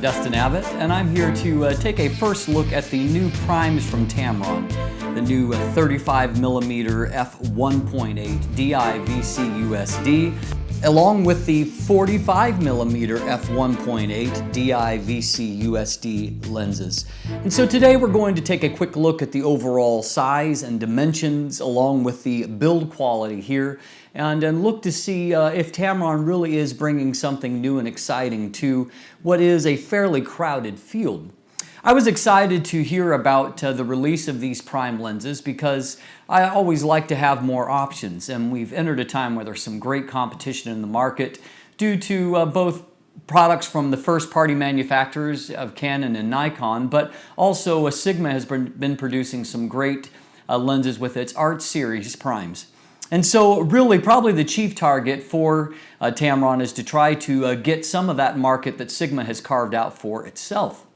I'm Dustin Abbott, and I'm here to take a first look at the new primes from Tamron, the new 35mm f1.8 DIVC USD, along with the 45mm f1.8 DIVC USD lenses. And so today we're going to take a quick look at the overall size and dimensions along with the build quality here and look to see if Tamron really is bringing something new and exciting to what is a fairly crowded field. I was excited to hear about the release of these prime lenses because I always like to have more options, and we've entered a time where there's some great competition in the market due to both products from the first-party manufacturers of Canon and Nikon, but also Sigma has been producing some great lenses with its Art Series primes. And so really probably the chief target for Tamron is to try to get some of that market that Sigma has carved out for itself.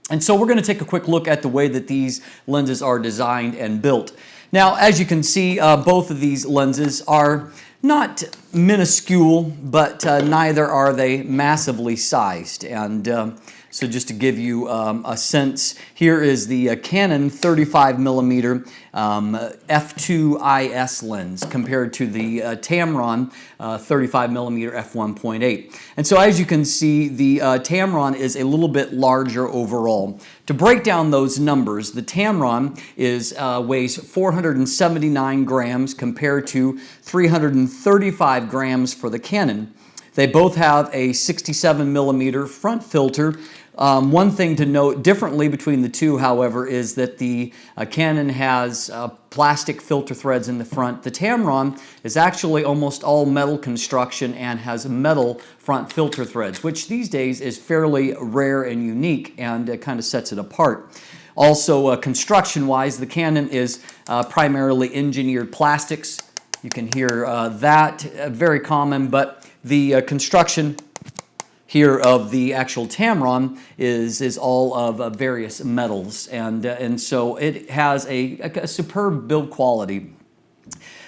And so we're going to take a quick look at the way that these lenses are designed and built. Now, as you can see, both of these lenses are not minuscule, but neither are they massively sized. And so just to give you a sense, here is the Canon 35mm f2.IS lens compared to the Tamron 35mm f1.8. And so as you can see, the Tamron is a little bit larger overall. To break down those numbers, the Tamron weighs 479 grams compared to 335 grams for the Canon. They both have a 67mm front filter. One thing to note differently between the two, however, is that the Canon has plastic filter threads in the front. The Tamron is actually almost all metal construction and has metal front filter threads, which these days is fairly rare and unique, and it kind of sets it apart. Also, construction-wise, the Canon is primarily engineered plastics. You can hear that, very common, but the construction here of the actual Tamron is all of various metals, and so it has a superb build quality.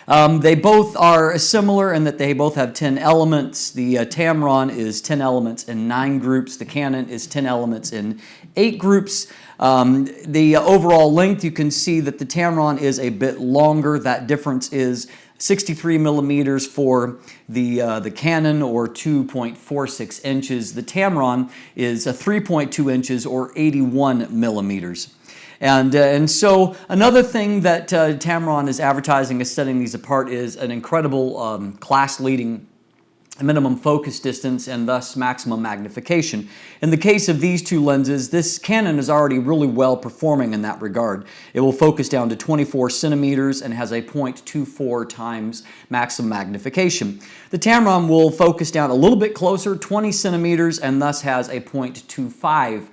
They both are similar in that they both have 10 elements. The Tamron is 10 elements in 9 groups. The Canon is 10 elements in 8 groups. The overall length, you can see that the Tamron is a bit longer. That difference is 63 millimeters for the Canon, or 2.46 inches. The Tamron is 3.2 inches or 81 millimeters. And so another thing that Tamron is advertising as setting these apart is an incredible class-leading minimum focus distance and thus maximum magnification. In the case of these two lenses, this Canon is already really well performing in that regard. It will focus down to 24 centimeters and has a 0.24 times maximum magnification. The Tamron will focus down a little bit closer, 20 centimeters, and thus has a 0.25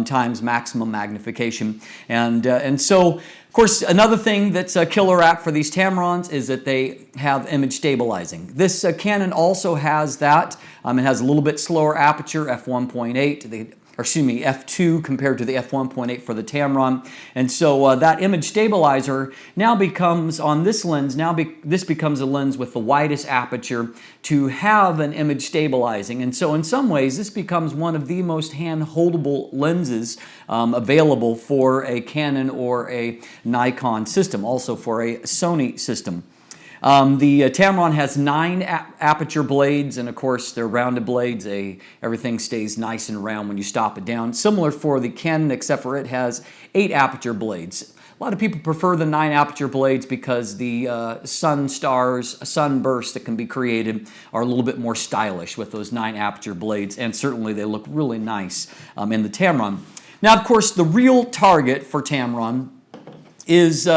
times maximum magnification. And so, of course, another thing that's a killer app for these Tamrons is that they have image stabilizing. This Canon also has that. It has a little bit slower aperture, f1.8. f2 compared to the f1.8 for the Tamron. And so that image stabilizer now becomes, on this lens, this becomes a lens with the widest aperture to have an image stabilizing. And so in some ways, this becomes one of the most hand-holdable lenses available for a Canon or a Nikon system, also for a Sony system. The Tamron has 9 aperture blades, and of course they're rounded blades. Everything stays nice and round when you stop it down. Similar for the Canon, except for it has 8 aperture blades. A lot of people prefer the 9 aperture blades because the sunbursts that can be created are a little bit more stylish with those 9 aperture blades, and certainly they look really nice in the Tamron. Now, of course, the real target for Tamron is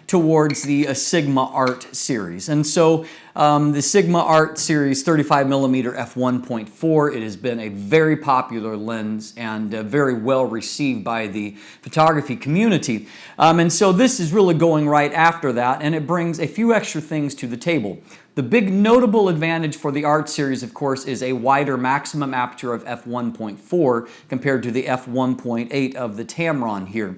towards the Sigma Art series. And so the Sigma Art series 35mm f1.4, it has been a very popular lens and very well received by the photography community. And so this is really going right after that, and it brings a few extra things to the table. The big notable advantage for the Art series, of course, is a wider maximum aperture of f1.4 compared to the f1.8 of the Tamron here.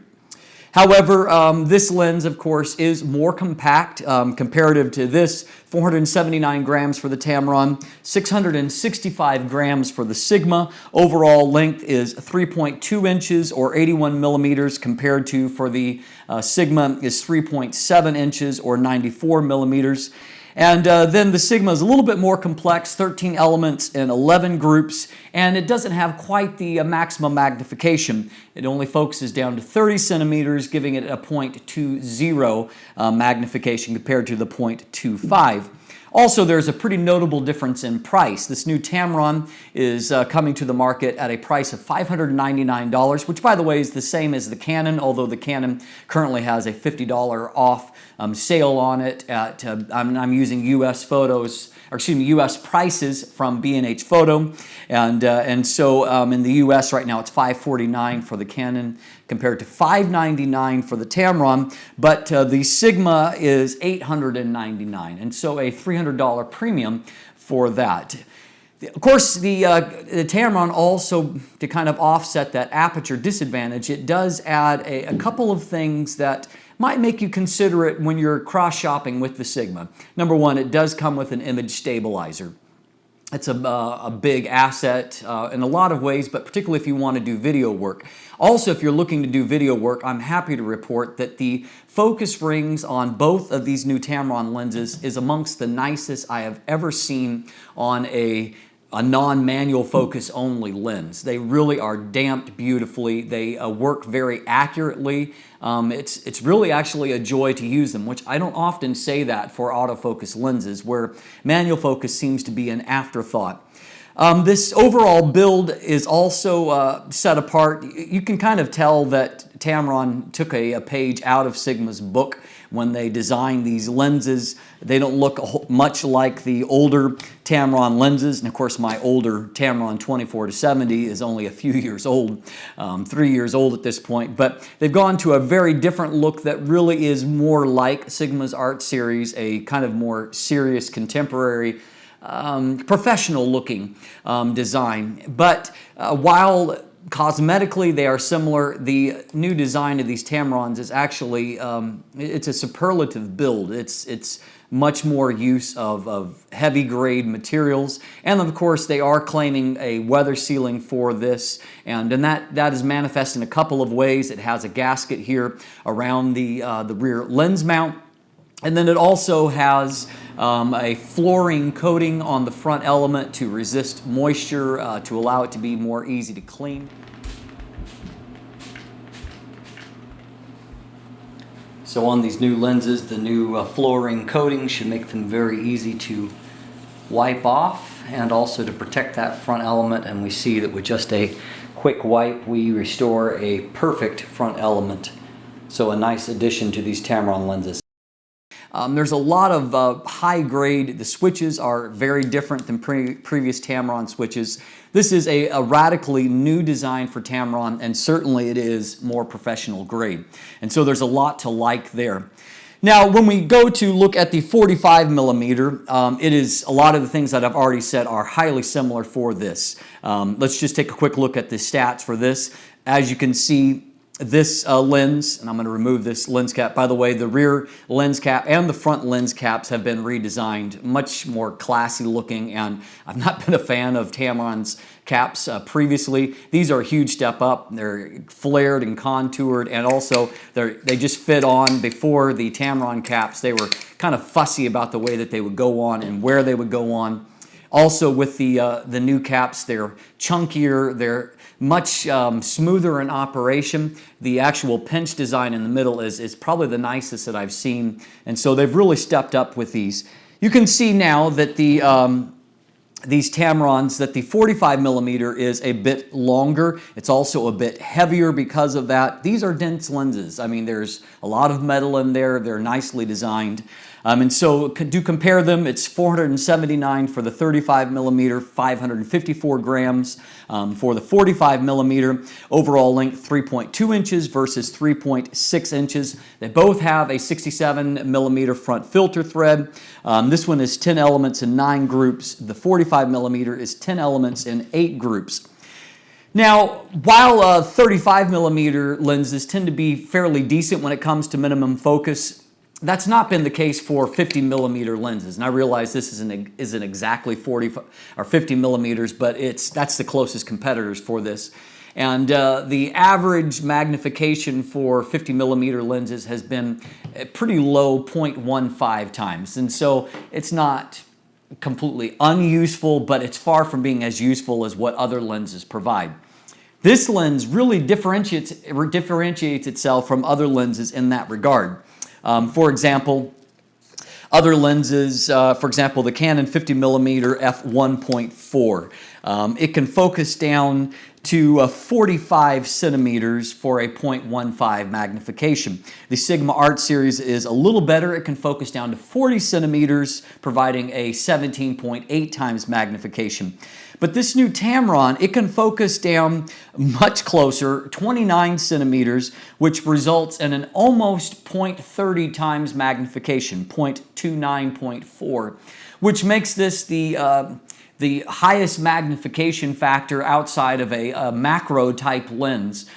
However, this lens, of course, is more compact comparative to this. 479 grams for the Tamron, 665 grams for the Sigma. Overall length is 3.2 inches or 81 millimeters compared to, for the Sigma, is 3.7 inches or 94 millimeters. And then the Sigma is a little bit more complex, 13 elements in 11 groups, and it doesn't have quite the maximum magnification. It only focuses down to 30 centimeters, giving it a 0.20 magnification compared to the 0.25. Also, there's a pretty notable difference in price. This new Tamron is coming to the market at a price of $599, which, by the way, is the same as the Canon, although the Canon currently has a $50 off sale on it. I'm using U.S. U.S. prices from B&H Photo, and so in the U.S. right now it's $549 for the Canon compared to $599 for the Tamron, but the Sigma is $899, and so a $300 premium for that. Of course, the Tamron also, to kind of offset that aperture disadvantage, it does add a couple of things that might make you consider it when you're cross-shopping with the Sigma. Number one, it does come with an image stabilizer. It's a big asset in a lot of ways, but particularly if you want to do video work. Also, if you're looking to do video work, I'm happy to report that the focus rings on both of these new Tamron lenses is amongst the nicest I have ever seen on a non-manual focus only lens. They really are damped beautifully. They work very accurately. It's really actually a joy to use them, which I don't often say that for autofocus lenses, where manual focus seems to be an afterthought. This overall build is also set apart. You can kind of tell that Tamron took a page out of Sigma's book when they designed these lenses. They don't look much like the older Tamron lenses, and of course my older Tamron 24-70 is only a few years old, 3 years old at this point, but they've gone to a very different look that really is more like Sigma's Art Series, a kind of more serious contemporary professional looking design. But while cosmetically they are similar, the new design of these Tamrons is actually it's a superlative build. It's much more use of heavy grade materials, and of course they are claiming a weather sealing for this, and that is manifest in a couple of ways. It has a gasket here around the rear lens mount, and then it also has a fluorine coating on the front element to resist moisture, to allow it to be more easy to clean. So on these new lenses, the new fluorine coating should make them very easy to wipe off and also to protect that front element, and we see that with just a quick wipe we restore a perfect front element. So a nice addition to these Tamron lenses. There's a lot of high grade. The switches are very different than previous Tamron switches. This is a radically new design for Tamron, and certainly it is more professional grade. And so there's a lot to like there. Now, when we go to look at the 45 millimeter, it is a lot of the things that I've already said are highly similar for this. Let's just take a quick look at the stats for this. As you can see, this lens, and I'm going to remove this lens cap. By the way, the rear lens cap and the front lens caps have been redesigned, much more classy looking, and I've not been a fan of Tamron's caps previously. These are a huge step up. They're flared and contoured, and also they just fit on. Before the Tamron caps, they were kind of fussy about the way that they would go on and where they would go on. Also with the new caps, they're chunkier, they're much smoother in operation. The actual pinch design in the middle is probably the nicest that I've seen, and so they've really stepped up with these. You can see now that these Tamrons, that the 45 millimeter is a bit longer. It's also a bit heavier because of that. These are dense lenses. I mean, there's a lot of metal in there. They're nicely designed. And so do compare them. It's 479 for the 35 millimeter, 554 grams for the 45 millimeter. Overall length 3.2 inches versus 3.6 inches. They both have a 67 millimeter front filter thread. This one is 10 elements in 9 groups. The 45 millimeter is 10 elements in 8 groups. Now, while 35 millimeter lenses tend to be fairly decent when it comes to minimum focus, that's not been the case for 50 millimeter lenses. And I realize this isn't exactly 40 or 50 millimeters, but that's the closest competitors for this. And the average magnification for 50 millimeter lenses has been a pretty low 0.15 times. And so it's not completely unuseful, but it's far from being as useful as what other lenses provide. This lens really differentiates itself from other lenses in that regard. For example, other lenses, for example, the Canon 50 millimeter f1.4. It can focus down to 45 centimeters for a 0.15 magnification. The Sigma Art series is a little better. It can focus down to 40 centimeters, providing a 17.8 times magnification. But this new Tamron, it can focus down much closer, 29 centimeters, which results in an almost 0.30 times magnification, 0.29, 0.4, which makes this the highest magnification factor outside of a macro type lens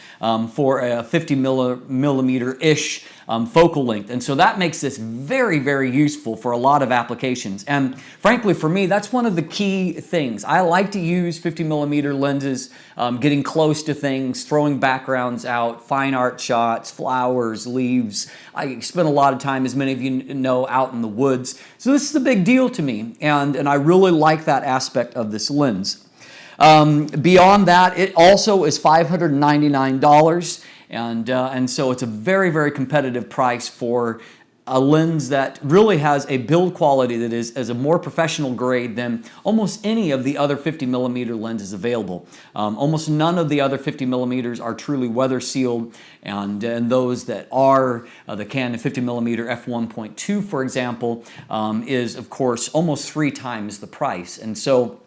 for a 50 millimeter-ish focal length. And so that makes this very, very useful for a lot of applications. And frankly, for me, that's one of the key things. I like to use 50 millimeter lenses, getting close to things, throwing backgrounds out, fine art shots, flowers, leaves. I spend a lot of time, as many of you know, out in the woods. So this is a big deal to me, and I really like that aspect of this lens. Beyond that, it also is $599, and so it's a very, very competitive price for a lens that really has a build quality that is a more professional grade than almost any of the other 50 millimeter lenses available. Almost none of the other 50 millimeters are truly weather sealed, and those that are, the Canon 50 millimeter f1.2, for example, is of course almost 3 times the price. And so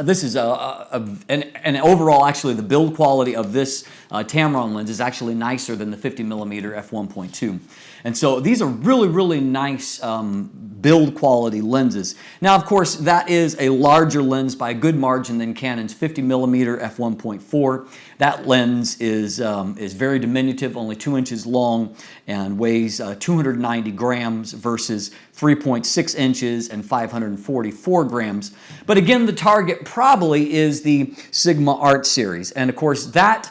this is and overall, actually, the build quality of this Tamron lens is actually nicer than the 50 millimeter f1.2. And so these are really, really nice build quality lenses. Now, of course, that is a larger lens by a good margin than Canon's 50 millimeter f1.4. That lens is very diminutive, only 2 inches long, and weighs 290 grams versus 3.6 inches and 544 grams. But again, the target probably is the Sigma Art series. And of course, that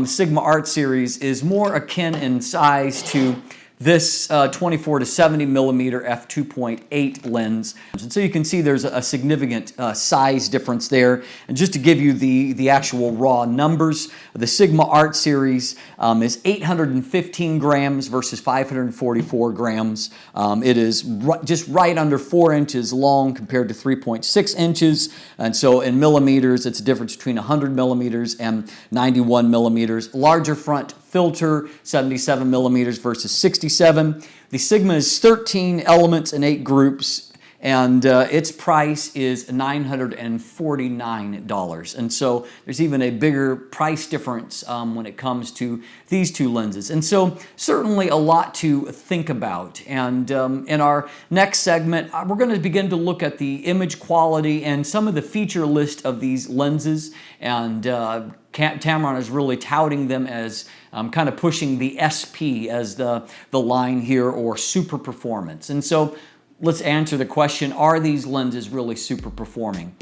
Sigma Art series is more akin in size to this 24 to 70 millimeter f2.8 lens. And so you can see there's a significant size difference there. And just to give you the actual raw numbers, the Sigma Art series is 815 grams versus 544 grams. It is just right under 4 inches long compared to 3.6 inches. And so in millimeters, it's a difference between 100 millimeters and 91 millimeters. Larger front filter, 77 millimeters versus 67. The Sigma is 13 elements and 8 groups, and its price is $949. And so there's even a bigger price difference when it comes to these two lenses. And so certainly a lot to think about. And in our next segment, we're going to begin to look at the image quality and some of the feature list of these lenses. And Tamron is really touting them as kind of pushing the SP as the line here, or super performance. And so let's answer the question, are these lenses really super performing?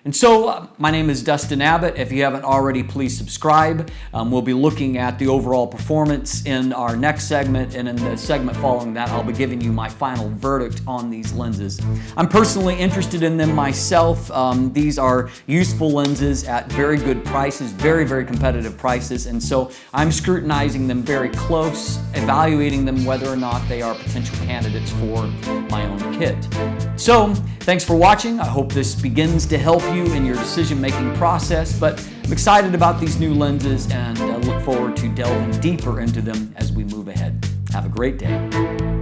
And so my name is Dustin Abbott. If you haven't already, please subscribe. We'll be looking at the overall performance in our next segment, and in the segment following that, I'll be giving you my final verdict on these lenses. I'm personally interested in them myself. These are useful lenses at very good prices, very, very competitive prices, and so I'm scrutinizing them very close, evaluating them whether or not they are potential candidates for my own kit. So, thanks for watching. I hope this begins to help you in your decision-making process, but I'm excited about these new lenses and look forward to delving deeper into them as we move ahead. Have a great day.